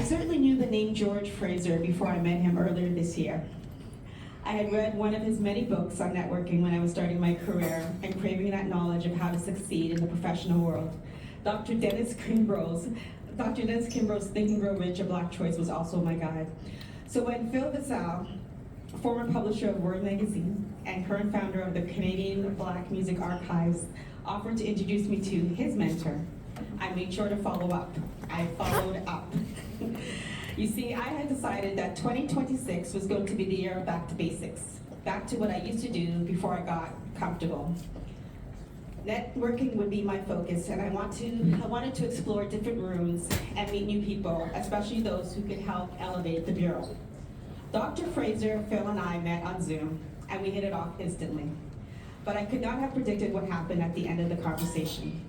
certainly knew the name George Fraser before I met him earlier this year. I had read one of his many books on networking when I was starting my career and craving that knowledge of how to succeed in the professional world. Dr. Dennis Kimbrough's Think and Grow Rich, A Black Choice was also my guide. So when Phil Vassal, former publisher of Word Magazine and current founder of the Canadian Black Music Archives, offered to introduce me to his mentor, I made sure to follow up. I followed up. You see, I had decided that 2026 was going to be the year of back to basics, back to what I used to do before I got comfortable. Networking would be my focus, and I wanted to explore different rooms and meet new people, especially those who could help elevate the Bureau. Dr. Fraser, Phil, and I met on Zoom, and we hit it off instantly. But I could not have predicted what happened at the end of the conversation.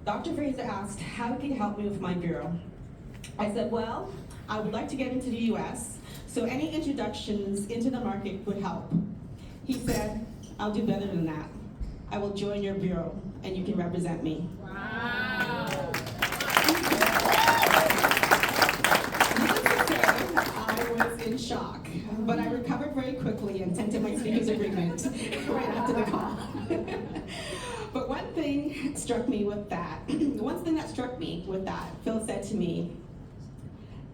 Dr. Fraser asked how he could help me with my Bureau. I said, well, I would like to get into the US, so any introductions into the market would help. He said, I'll do better than that. I will join your Bureau, and you can represent me. Wow. I was in shock, but I recovered very quickly and sent in my speaker's agreement right after the call. But one thing struck me with that, Phil said to me,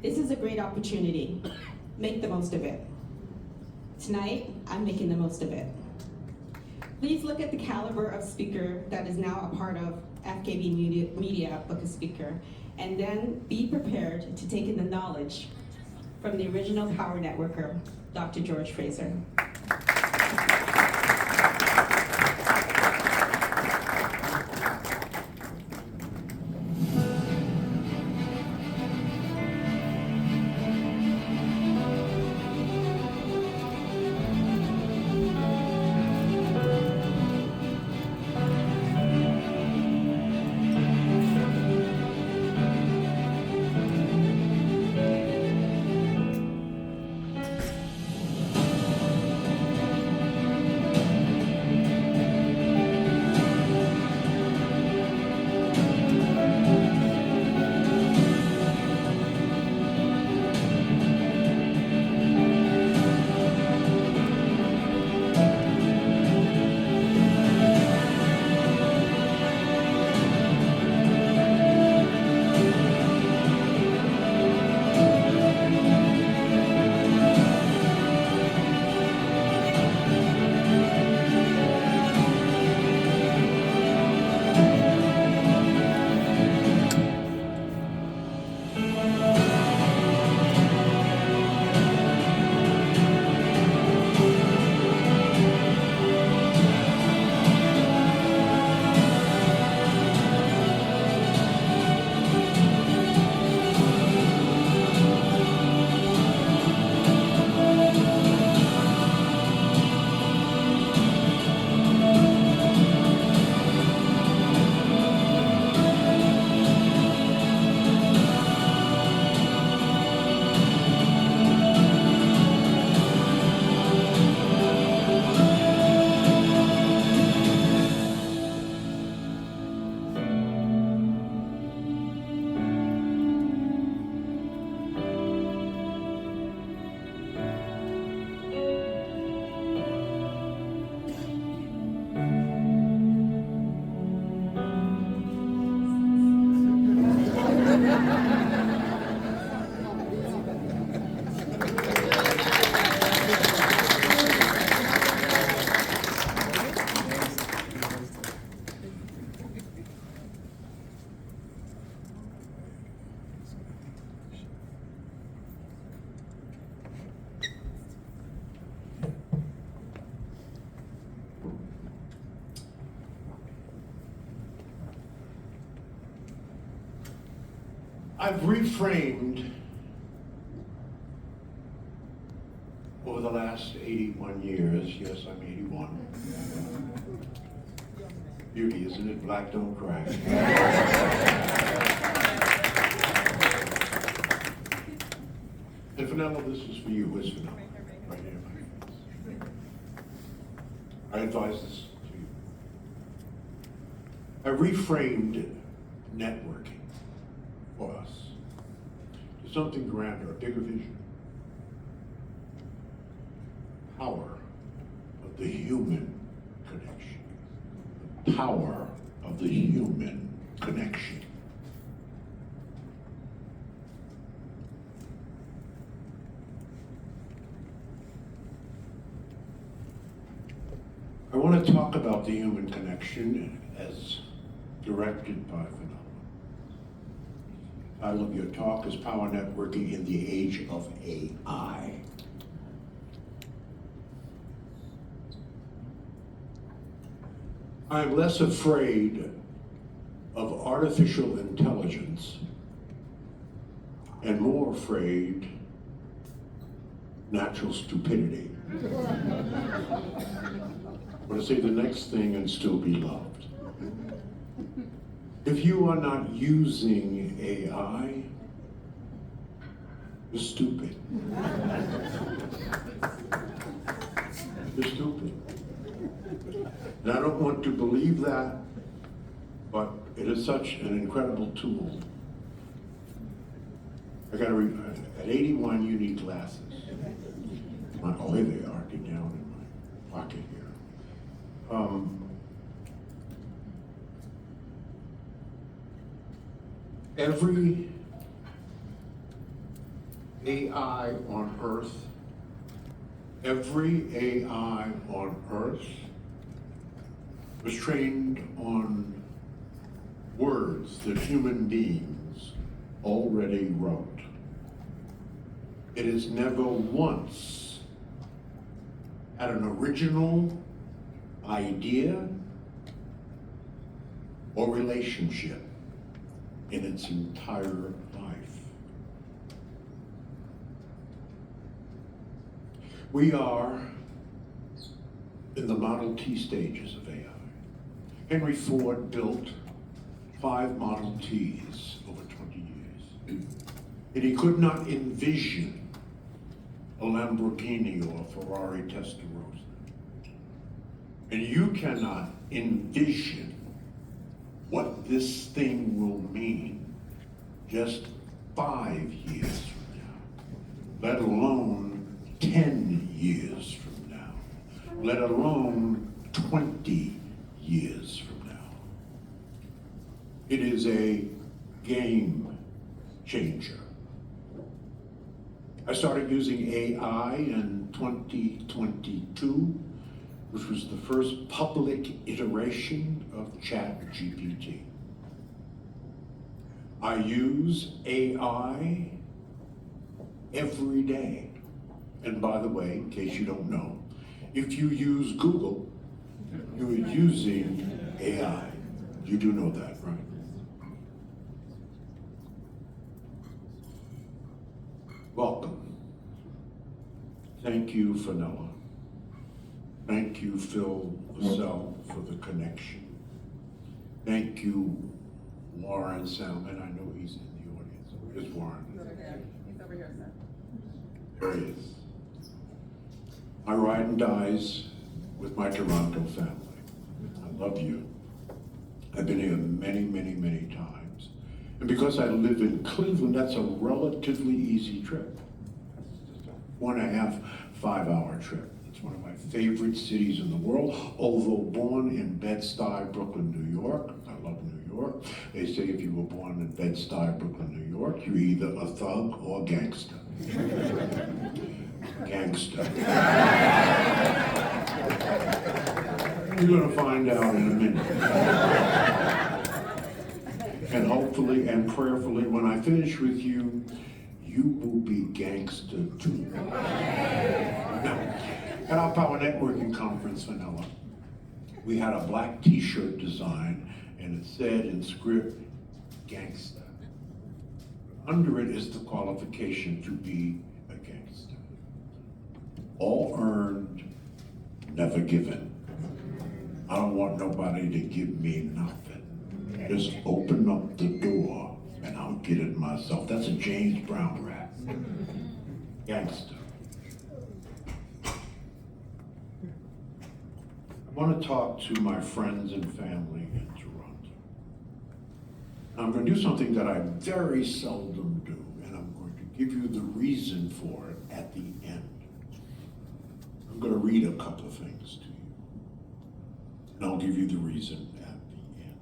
this is a great opportunity. Make the most of it. Tonight, I'm making the most of it. Please look at the caliber of speaker that is now a part of FKB Media Book a Speaker, and then be prepared to take in the knowledge from the original power networker, Dr. George Fraser. I've reframed over the last 81 years, yes, I'm 81. Beauty, isn't it? Black don't cry. And Fenella, this is for you. Where's Fenella? Right here. I advise this to you. I reframed networking for us. something grander, a bigger vision. Power of the human connection. The power of the human connection. I want to talk about the human connection as directed by Vanilla. The title of your talk is Power Networking in the Age of AI. I am less afraid of artificial intelligence and more afraid of natural stupidity. I want to say the next thing and still be loved. If you are not using AI, you're stupid. You're stupid. And I don't want to believe that, but it is such an incredible tool. I got to at 81, you need glasses. Oh, here they are. Get down in my pocket here. Every AI on Earth, was trained on words that human beings already wrote. It has never once had an original idea or relationship in its entire life. We are in the Model T stages of AI. Henry Ford built 5 Model Ts over 20 years. And he could not envision a Lamborghini or a Ferrari Testarossa. And you cannot envision what this thing will mean just 5 years from now, let alone 10 years from now, let alone 20 years from now. It is a game changer. I started using AI in 2022, which was the first public iteration of ChatGPT. I use AI every day. And by the way, in case you don't know, if you use Google, you are using AI. You do know that, right? Welcome. Thank you, Vanilla. Thank you, Phil Vassell, for the connection. Thank you, Warren Salmon. I know he's in the audience. Where's Warren? He's over here. He's over here, sir. There he is. I ride and dies with my Toronto family. I love you. I've been here many, many, many times. And because I live in Cleveland, that's a relatively easy trip. It's just a 4.5, 5-hour trip. It's one of my favorite cities in the world, although born in Bed-Stuy, Brooklyn, New York. I love New York. They say if you were born in Bed-Stuy, Brooklyn, New York, you're either a thug or a gangster. Gangster. You're gonna find out in a minute. And hopefully and prayerfully, when I finish with you, you will be gangster too. Now, at our Power Networking Conference, Vanilla, we had a black t-shirt design, and it said in script, gangster. Under it is the qualification to be a gangster. All earned, never given. I don't want nobody to give me nothing. Just open up the door and I'll get it myself. That's a James Brown rap. Gangster. I want to talk to my friends and family in Toronto. I'm going to do something that I very seldom do, and I'm going to give you the reason for it at the end. I'm going to read a couple of things to you, and I'll give you the reason at the end.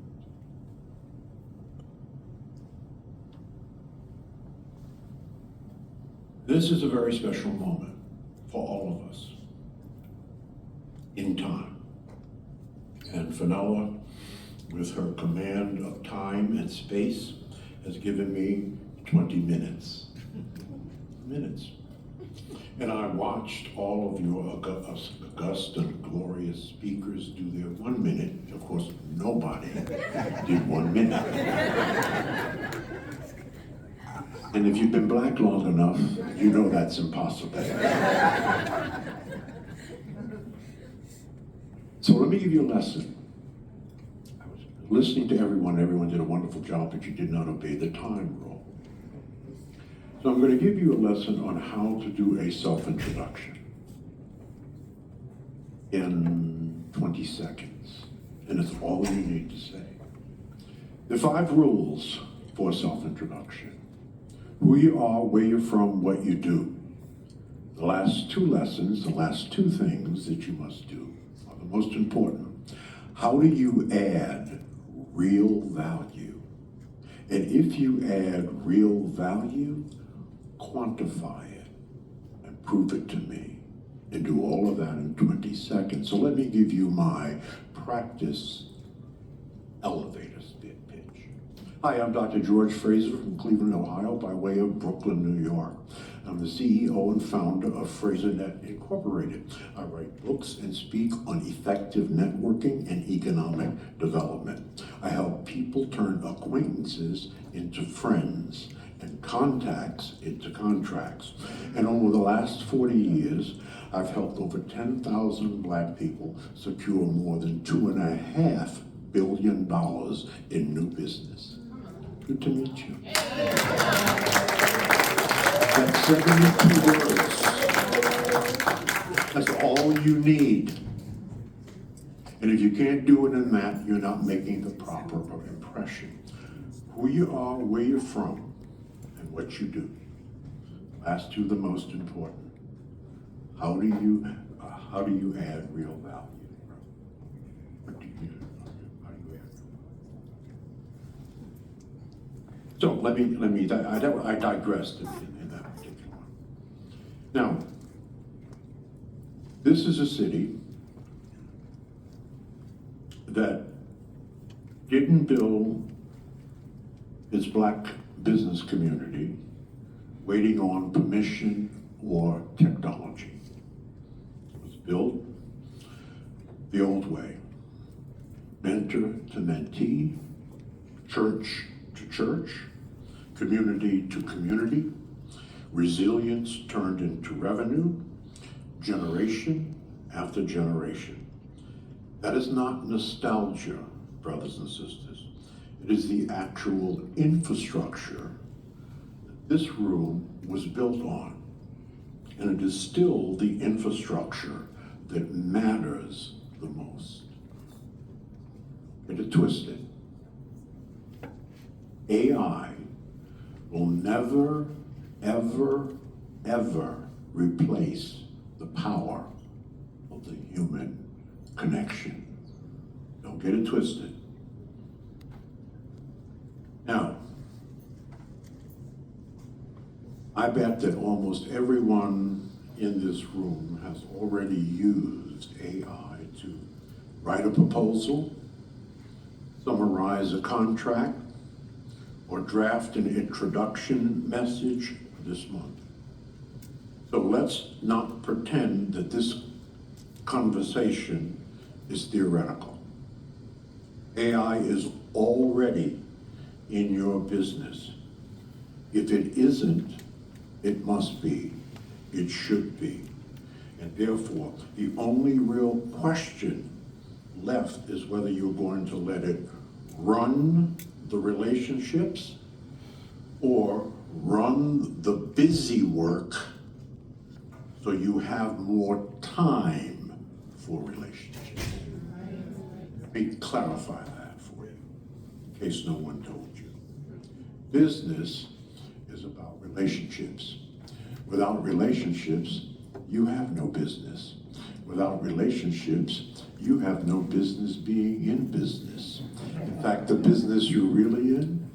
This is a very special moment for all of us in time. And Fenella, with her command of time and space, has given me 20 minutes. And I watched all of your august and glorious speakers do their 1 minute. Of course, nobody did 1 minute. And if you've been black long enough, you know that's impossible. So let me give you a lesson. I was listening to everyone. Everyone did a wonderful job, but you did not obey the time rule. So I'm going to give you a lesson on how to do a self-introduction in 20 seconds. And it's all you need to say. The 5 rules for self-introduction. Who you are, where you're from, what you do. The last 2 lessons, the last 2 things that you must do are the most important. How do you add real value? And if you add real value, quantify it and prove it to me, and do all of that in 20 seconds. So let me give you my practice elevator pitch. Hi, I'm Dr. George Fraser from Cleveland, Ohio, by way of Brooklyn, New York. I'm the CEO and founder of FraserNet Incorporated. I write books and speak on effective networking and economic development. I help people turn acquaintances into friends and contacts into contracts. And over the last 40 years, I've helped over 10,000 black people secure more than $2.5 billion in new business. Good to meet you. That's 72 words. That's all you need. And if you can't do it in that, you're not making the proper impression. Who you are, where you're from, and what you do. Last 2, the most important. How do you add real value? What do you do? How do you add? So I digressed in that particular one. Now, this is a city that didn't build its black business community waiting on permission or technology. It was built the old way. Mentor to mentee, church to church, community to community, resilience turned into revenue, generation after generation. That is not nostalgia, brothers and sisters. It is the actual infrastructure that this room was built on. And it is still the infrastructure that matters the most. Get it twisted. AI will never, ever, ever replace the power of the human connection. Don't get it twisted. Now, I bet that almost everyone in this room has already used AI to write a proposal, summarize a contract, or draft an introduction message this month. So let's not pretend that this conversation is theoretical. AI is already in your business. If it isn't, it must be, it should be. And therefore, the only real question left is whether you're going to let it run the relationships or run the busy work so you have more time for relationships. Let me clarify that for you, in case no one told you. Business is is about relationships. Without relationships, you have no business. Without relationships, you have no business being in business. In fact, the business you're really in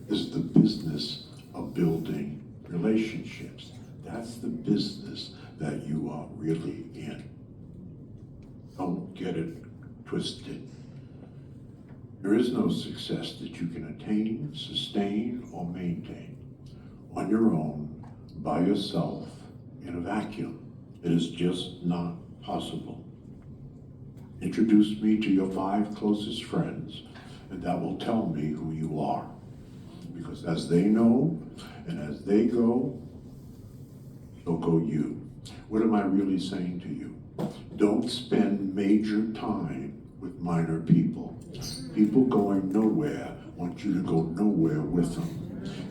is the business of building relationships. That's the business that you are really in. Don't get it twisted. There is no success that you can attain, sustain, or maintain on your own, by yourself, in a vacuum. It is just not possible. Introduce me to your 5 closest friends, and that will tell me who you are. Because as they know, and as they go, so go you. What am I really saying to you? Don't spend major time with minor people. People going nowhere want you to go nowhere with them.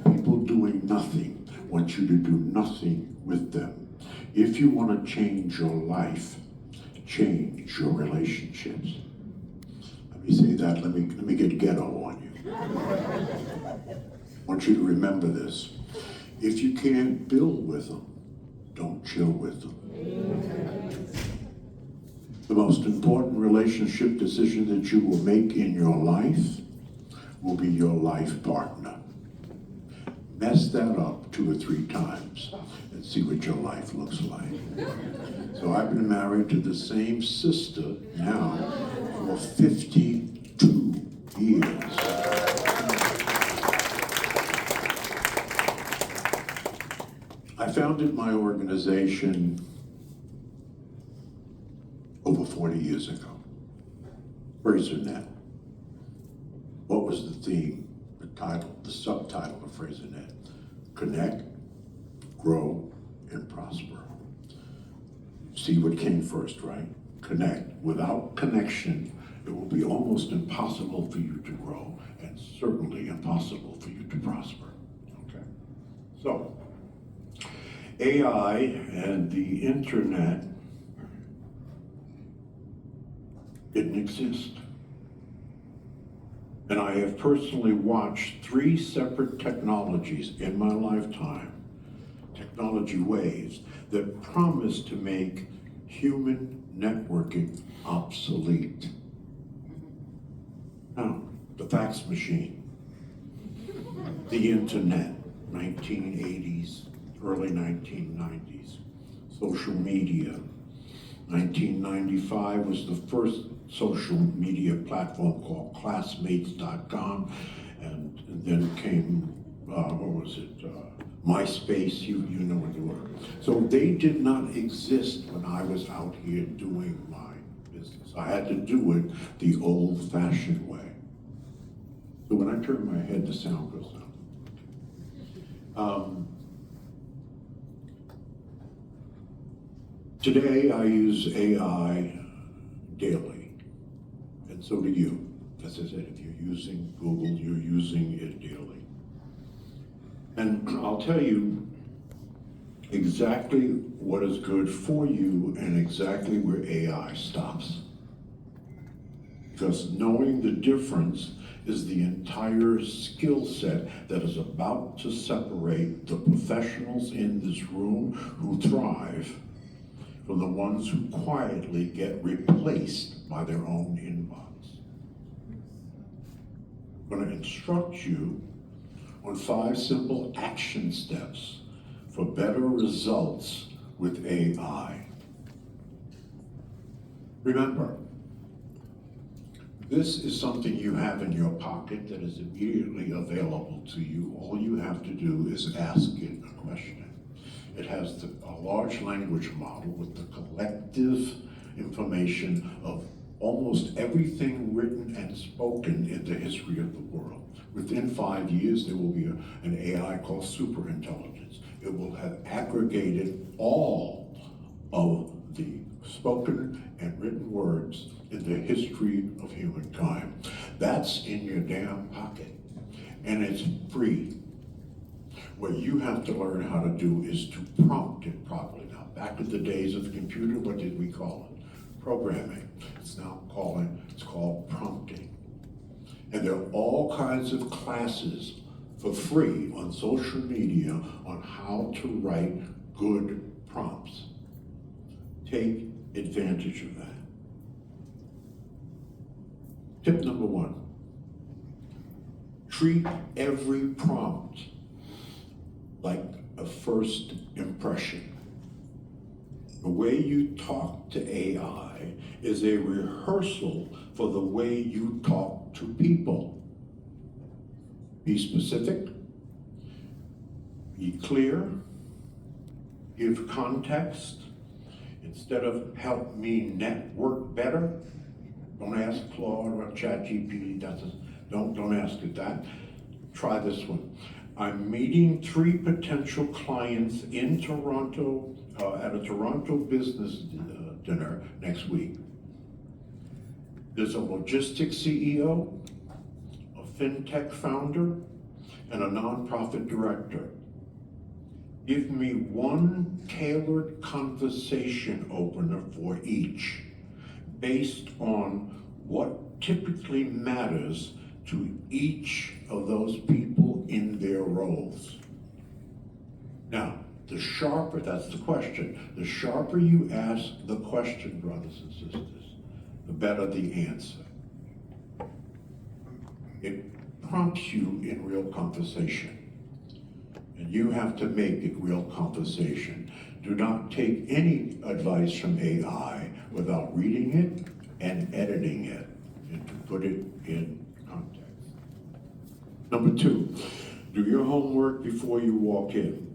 People doing nothing want you to do nothing with them. If you want to change your life, change your relationships. Let me say that, let me get ghetto on you. I want you to remember this. If you can't build with them, don't chill with them. The most important relationship decision that you will make in your life will be your life partner. Mess that up 2 or 3 times and see what your life looks like. So I've been married to the same sister now for 52 years. I founded my organization over 40 years ago. Fraser. What was the theme, the title, the subtitle of Fraser? Connect, grow, and prosper. See what came first, right? Connect. Without connection, it will be almost impossible for you to grow, and certainly impossible for you to prosper. Okay? So, AI and the internet didn't exist. And I have personally watched 3 separate technologies in my lifetime, technology waves, that promise to make human networking obsolete. Now, the fax machine, the internet, 1980s, early 1990s, social media. 1995 was the first social media platform called classmates.com, and then came, MySpace, you know what they were. So they did not exist when I was out here doing my business. I had to do it the old-fashioned way. So when I turn my head, the sound goes down. Today I use AI daily, and so do you. As I said, if you're using Google, you're using it daily. And I'll tell you exactly what is good for you and exactly where AI stops. Because knowing the difference is the entire skill set that is about to separate the professionals in this room who thrive from the ones who quietly get replaced by their own inbox. I'm going to instruct you on 5 simple action steps for better results with AI. Remember, this is something you have in your pocket that is immediately available to you. All you have to do is ask it a question. It has a large language model with the collective information of almost everything written and spoken in the history of the world. Within 5 years, there will be an AI called superintelligence. It will have aggregated all of the spoken and written words in the history of humankind. That's in your damn pocket, and it's free. What you have to learn how to do is to prompt it properly. Now, back in the days of the computer, what did we call it? Programming. It's called prompting. And there are all kinds of classes for free on social media on how to write good prompts. Take advantage of that. Tip number 1, treat every prompt like a first impression. The way you talk to AI is a rehearsal for the way you talk to people. Be specific, be clear, give context. Instead of help me network better, don't ask Claude or ChatGPT, don't ask it that. Try this one. I'm meeting 3 potential clients in Toronto at a Toronto business dinner next week. There's a logistics CEO, a fintech founder, and a nonprofit director. Give me one tailored conversation opener for each, based on what typically matters to each of those people in their roles. Now, the sharper, that's the question, the sharper you ask the question, brothers and sisters, the better the answer. It prompts you in real conversation. And you have to make it real conversation. Do not take any advice from AI without reading it and editing it, and to put it in context. Number 2, do your homework before you walk in.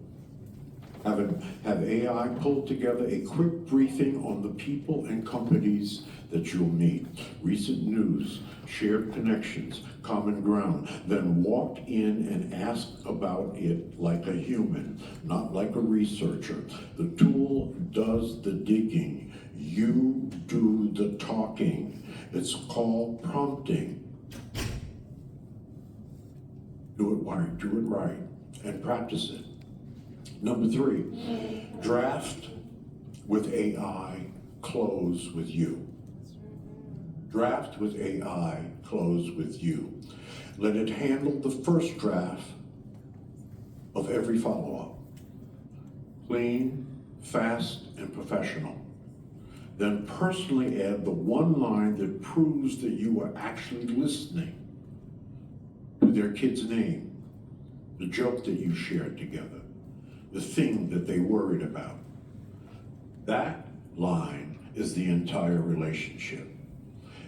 Have AI pull together a quick briefing on the people and companies that you'll meet. Recent news, shared connections, common ground. Then walk in and ask about it like a human, not like a researcher. The tool does the digging. You do the talking. It's called prompting. Do it right, and practice it. Number 3, draft with AI, close with you. Draft with AI, close with you. Let it handle the first draft of every follow-up. Clean, fast, and professional. Then personally add the one line that proves that you are actually listening to their kid's name, the joke that you shared together, the thing that they worried about. That line is the entire relationship.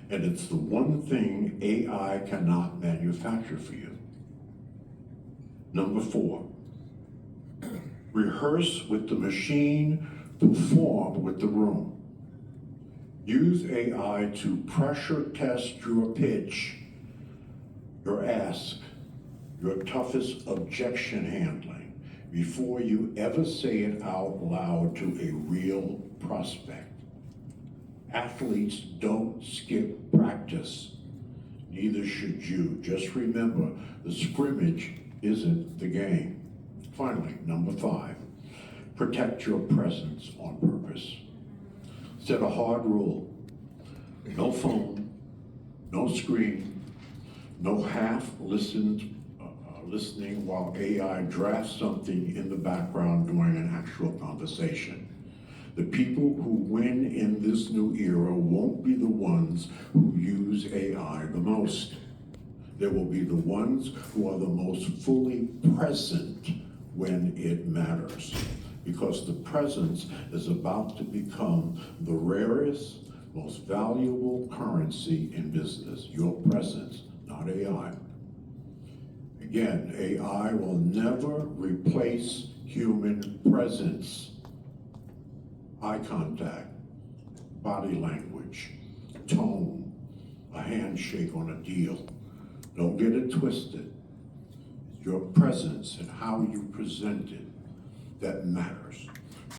And it's the one thing AI cannot manufacture for you. Number 4, rehearse with the machine, perform with the room. Use AI to pressure test your pitch, your ask, your toughest objection handling, before you ever say it out loud to a real prospect. Athletes don't skip practice. Neither should you. Just remember, the scrimmage isn't the game. Finally, number 5, protect your presence on purpose. Set a hard rule. No phone, no screen, no half-listening while AI drafts something in the background during an actual conversation. The people who win in this new era won't be the ones who use AI the most. There will be the ones who are the most fully present when it matters, because the presence is about to become the rarest, most valuable currency in business. Your presence, not AI. Again, AI will never replace human presence. Eye contact, body language, tone, a handshake on a deal. Don't get it twisted. It's your presence and how you present it that matters.